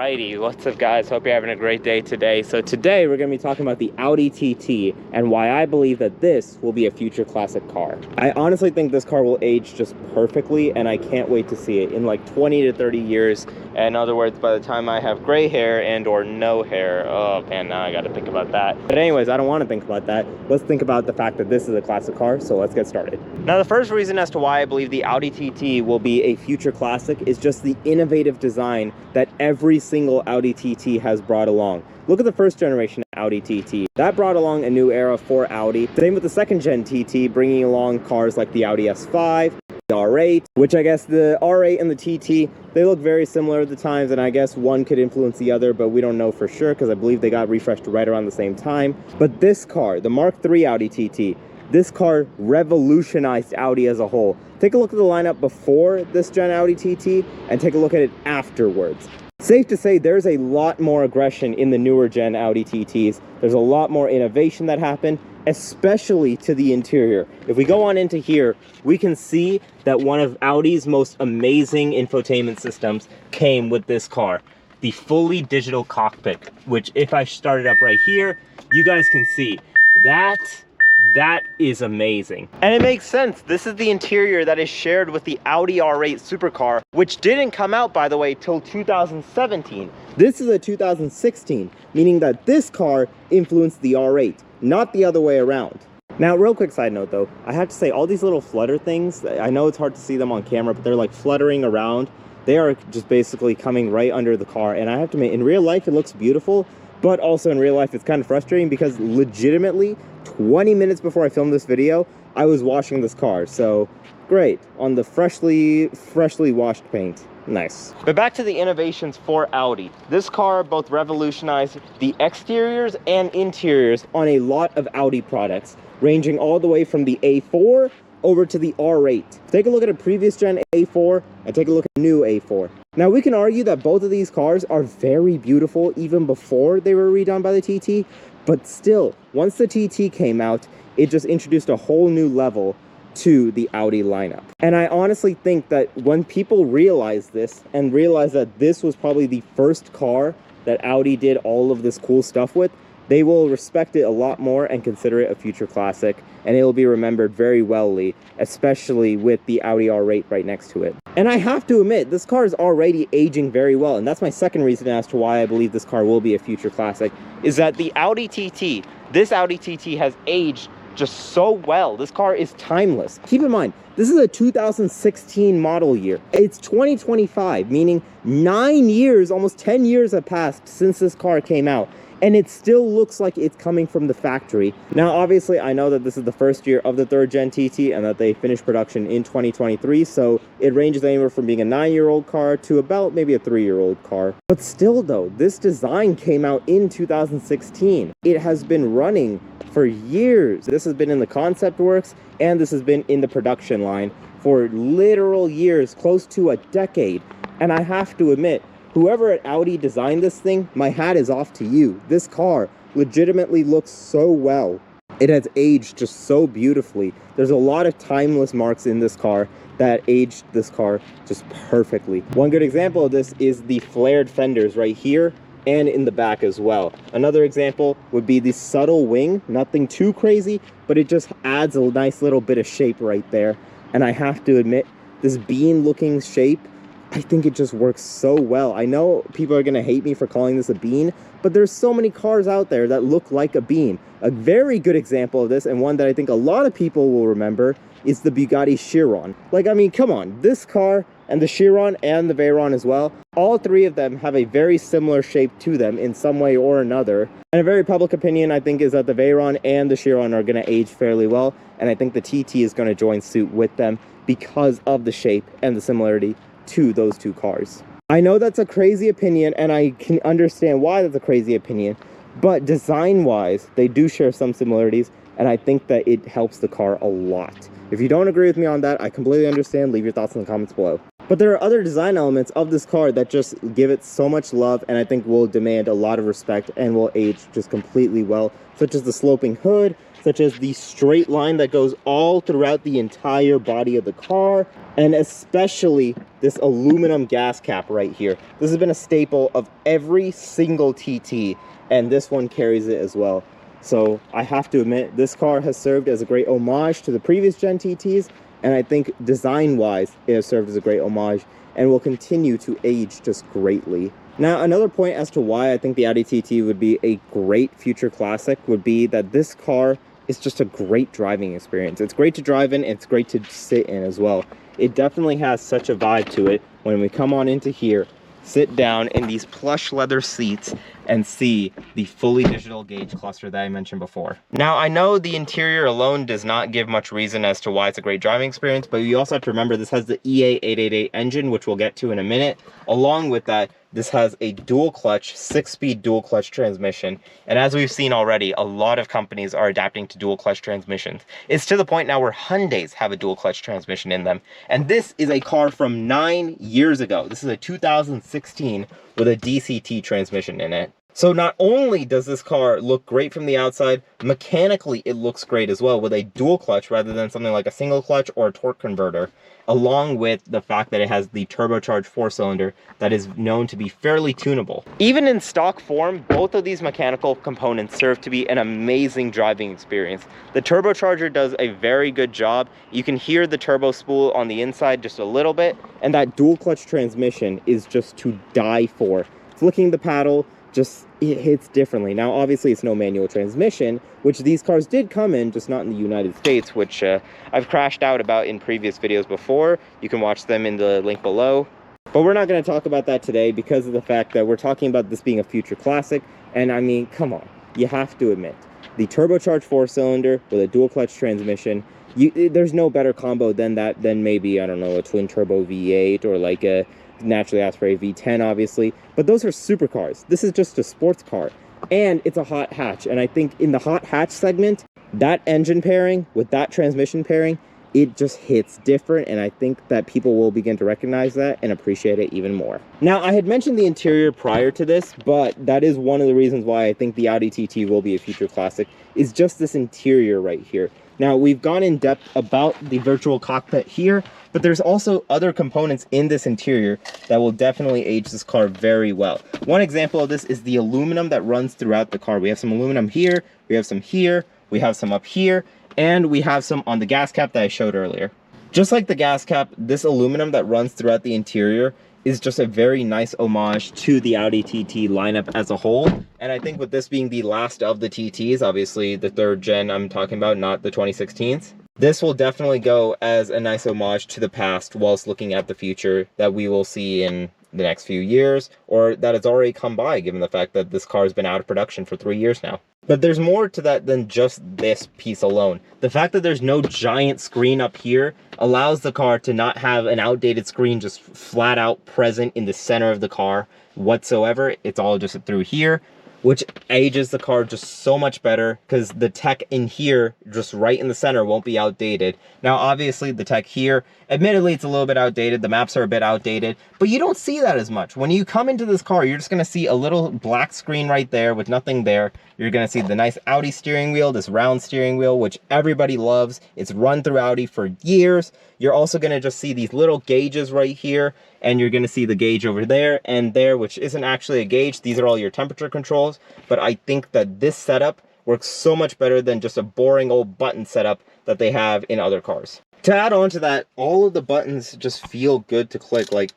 Alrighty, what's up guys? Hope you're having a great day today. So today we're going to be talking about the Audi TT and why I believe that this will be a future classic car. I honestly think this car will age just perfectly and I can't wait to see it in like 20 to 30 years. In other words, by the time I have gray hair and or no hair. Oh man, now I got to think about that. But anyways, I don't want to think about that. Let's think about the fact that this is a classic car, so let's get started. Now the first reason as to why I believe the Audi TT will be a future classic is just the innovative design that every single Audi TT has brought along. Look at the first generation Audi TT. That brought along a new era for Audi. Same with the second gen TT, bringing along cars like the Audi S5, the R8, which I guess the R8 and the TT, they look very similar at the times, and I guess one could influence the other, but we don't know for sure because I believe they got refreshed right around the same time. But this car, the Mark III Audi TT, this car revolutionized Audi as a whole. Take a look at the lineup before this gen Audi TT and take a look at it afterwards. Safe to say there's a lot more aggression in the newer gen Audi TTs. There's a lot more innovation that happened, especially to the interior. If we go on into here, we can see that one of Audi's most amazing infotainment systems came with this car. The fully digital cockpit, which if I start it up right here, you guys can see that is amazing. And it makes sense. This is the interior that is shared with the Audi R8 supercar, which didn't come out, by the way, till 2017. This is a 2016, meaning that this car influenced the R8, not the other way around. Now, real quick side note though, I have to say all these little flutter things, I know it's hard to see them on camera, but they're like fluttering around. They are just basically coming right under the car. And I have to admit, in real life, it looks beautiful, but also in real life, it's kind of frustrating because legitimately 20 minutes before I filmed this video, I was washing this car. So great, on the freshly washed paint. Nice. But back to the innovations for Audi. This car both revolutionized the exteriors and interiors on a lot of Audi products, ranging all the way from the A4 over to the R8. Take a look at a previous gen A4 and take a look at a new A4. Now we can argue that both of these cars are very beautiful even before they were redone by the TT, but still, once the TT came out, it just introduced a whole new level to the Audi lineup. And I honestly think that when people realize this and realize that this was probably the first car that Audi did all of this cool stuff with, they will respect it a lot more and consider it a future classic, and it will be remembered very wellly, especially with the Audi R8 right next to it. And I have to admit, this car is already aging very well, and that's my second reason as to why I believe this car will be a future classic, is that the Audi TT, this Audi TT has aged just so well. This car is timeless. Keep in mind, this is a 2016 model year. It's 2025, meaning 9 years, almost 10 years have passed since this car came out, and it still looks like it's coming from the factory. Now, obviously, I know that this is the first year of the third gen TT and that they finished production in 2023, so it ranges anywhere from being a 9-year-old car to about maybe a 3-year-old car. But still though, this design came out in 2016. It has been running for years. This has been in the concept works and this has been in the production line for literal years, close to a decade. And I have to admit, whoever at Audi designed this thing, my hat is off to you. This car legitimately looks so well. It has aged just so beautifully. There's a lot of timeless marks in this car that aged this car just perfectly. One good example of this is the flared fenders right here and in the back as well. Another example would be the subtle wing. Nothing too crazy, but it just adds a nice little bit of shape right there. And I have to admit, this bean looking shape, I think it just works so well. I know people are gonna hate me for calling this a bean, but there's so many cars out there that look like a bean. A very good example of this, and one that I think a lot of people will remember, is the Bugatti Chiron. Like, I mean, come on, this car and the Chiron and the Veyron as well, all three of them have a very similar shape to them in some way or another. And a very public opinion, I think, is that the Veyron and the Chiron are gonna age fairly well, and I think the TT is gonna join suit with them because of the shape and the similarity to those two cars. I know that's a crazy opinion, and I can understand why that's a crazy opinion, but design-wise, they do share some similarities, and I think that it helps the car a lot. If you don't agree with me on that, I completely understand. Leave your thoughts in the comments below. But there are other design elements of this car that just give it so much love and I think will demand a lot of respect and will age just completely well, such as the sloping hood, such as the straight line that goes all throughout the entire body of the car, and especially this aluminum gas cap right here. This has been a staple of every single TT, and this one carries it as well. So I have to admit, this car has served as a great homage to the previous gen TTs, and I think design-wise, it has served as a great homage and will continue to age just greatly. Now, another point as to why I think the Audi TT would be a great future classic would be that this car is just a great driving experience. It's great to drive in, it's great to sit in as well. It definitely has such a vibe to it when we come on into here, sit down in these plush leather seats, and see the fully digital gauge cluster that I mentioned before. Now, I know the interior alone does not give much reason as to why it's a great driving experience, but you also have to remember this has the EA888 engine, which we'll get to in a minute. Along with that, this has a dual clutch, 6-speed dual clutch transmission. And as we've seen already, a lot of companies are adapting to dual clutch transmissions. It's to the point now where Hyundais have a dual clutch transmission in them. And this is a car from 9 years ago. This is a 2016 with a DCT transmission in it. So not only does this car look great from the outside, mechanically it looks great as well with a dual clutch rather than something like a single clutch or a torque converter, along with the fact that it has the turbocharged 4-cylinder that is known to be fairly tunable. Even in stock form, both of these mechanical components serve to be an amazing driving experience. The turbocharger does a very good job. You can hear the turbo spool on the inside just a little bit, and that dual clutch transmission is just to die for. Flicking the paddle, just it hits differently. Now obviously it's no manual transmission, which these cars did come in, just not in the United States, which I've crashed out about in previous videos before. You can watch them in the link below. But we're not going to talk about that today because of the fact that we're talking about this being a future classic. And I mean, come on, you have to admit, the turbocharged 4-cylinder with a dual clutch transmission, there's no better combo than that, than maybe, I don't know, a twin turbo V8 or like a naturally aspirated V10, obviously, but those are supercars. This is just a sports car, and it's a hot hatch. And I think in the hot hatch segment, that engine pairing with that transmission pairing, it just hits different, and I think that people will begin to recognize that and appreciate it even more. Now, I had mentioned the interior prior to this, but that is one of the reasons why I think the Audi TT will be a future classic, is just this interior right here. Now, we've gone in depth about the virtual cockpit here, but there's also other components in this interior that will definitely age this car very well. One example of this is the aluminum that runs throughout the car. We have some aluminum here, we have some here, we have some up here, and we have some on the gas cap that I showed earlier. Just like the gas cap, this aluminum that runs throughout the interior is just a very nice homage to the Audi TT lineup as a whole. And I think with this being the last of the TTs, obviously the 3rd gen I'm talking about, not the 2016s, this will definitely go as a nice homage to the past whilst looking at the future that we will see in the next few years, or that has already come by given the fact that this car has been out of production for 3 years now. But there's more to that than just this piece alone. The fact that there's no giant screen up here allows the car to not have an outdated screen just flat out present in the center of the car whatsoever. It's all just through here, which ages the car just so much better because the tech in here, just right in the center, won't be outdated. Now, obviously, the tech here, admittedly, it's a little bit outdated. The maps are a bit outdated, but you don't see that as much. When you come into this car, you're just going to see a little black screen right there with nothing there. You're going to see the nice Audi steering wheel, this round steering wheel, which everybody loves. It's run through Audi for years. You're also going to just see these little gauges right here, and you're going to see the gauge over there and there, which isn't actually a gauge. These are all your temperature controls, but I think that this setup works so much better than just a boring old button setup that they have in other cars. To add on to that, all of the buttons just feel good to click. Like,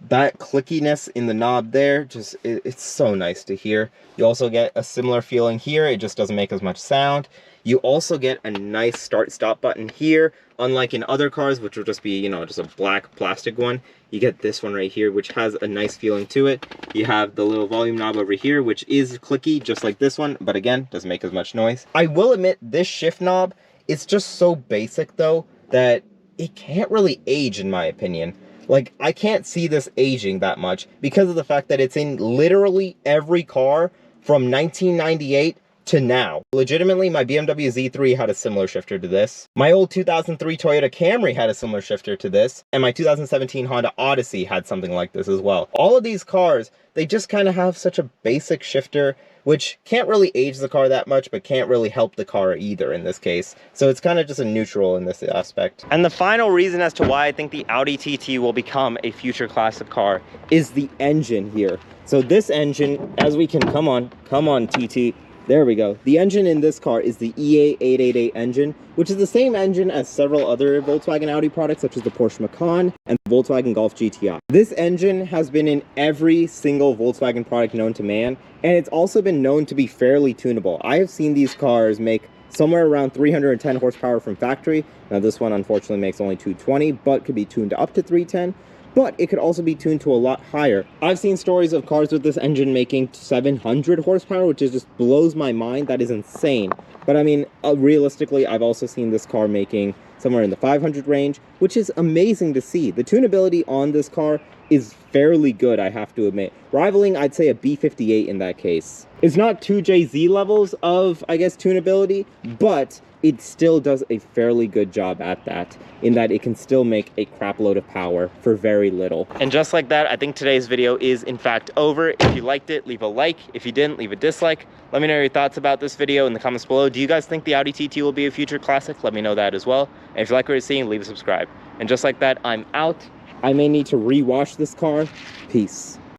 that clickiness in the knob there, just it's so nice to hear. You also get a similar feeling here. It just doesn't make as much sound. You also get a nice start stop button here, unlike in other cars, which will just be, you know, just a black plastic one. You get this one right here, which has a nice feeling to it. You have the little volume knob over here, which is clicky, just like this one, but again, doesn't make as much noise. I will admit, this shift knob, it's just so basic though, that it can't really age in my opinion. Like, I can't see this aging that much because of the fact that it's in literally every car from 1998 to now. Legitimately, my BMW Z3 had a similar shifter to this. My old 2003 Toyota Camry had a similar shifter to this. And my 2017 Honda Odyssey had something like this as well. All of these cars, they just kind of have such a basic shifter, which can't really age the car that much, but can't really help the car either in this case. So it's kind of just a neutral in this aspect. And the final reason as to why I think the Audi TT will become a future classic car is the engine here. So this engine, as we can, come on TT. There we go. The engine in this car is the EA888 engine, which is the same engine as several other Volkswagen Audi products, such as the Porsche Macan and the Volkswagen Golf GTI. This engine has been in every single Volkswagen product known to man, and it's also been known to be fairly tunable. I have seen these cars make somewhere around 310 horsepower from factory. Now this one unfortunately makes only 220, but could be tuned up to 310. But it could also be tuned to a lot higher. I've seen stories of cars with this engine making 700 horsepower, which just blows my mind. That is insane. But I mean, realistically, I've also seen this car making somewhere in the 500 range, which is amazing to see. The tunability on this car is fairly good, I have to admit. Rivaling, I'd say, a B58 in that case. It's not 2JZ levels of, I guess, tunability, but it still does a fairly good job at that, in that it can still make a crap load of power for very little. And just like that, I think today's video is in fact over. If you liked it, leave a like. If you didn't, leave a dislike. Let me know your thoughts about this video in the comments below. Do you guys think the Audi TT will be a future classic? Let me know that as well. And if you like what you're seeing, leave a subscribe. And just like that, I'm out. I may need to rewash this car. Peace.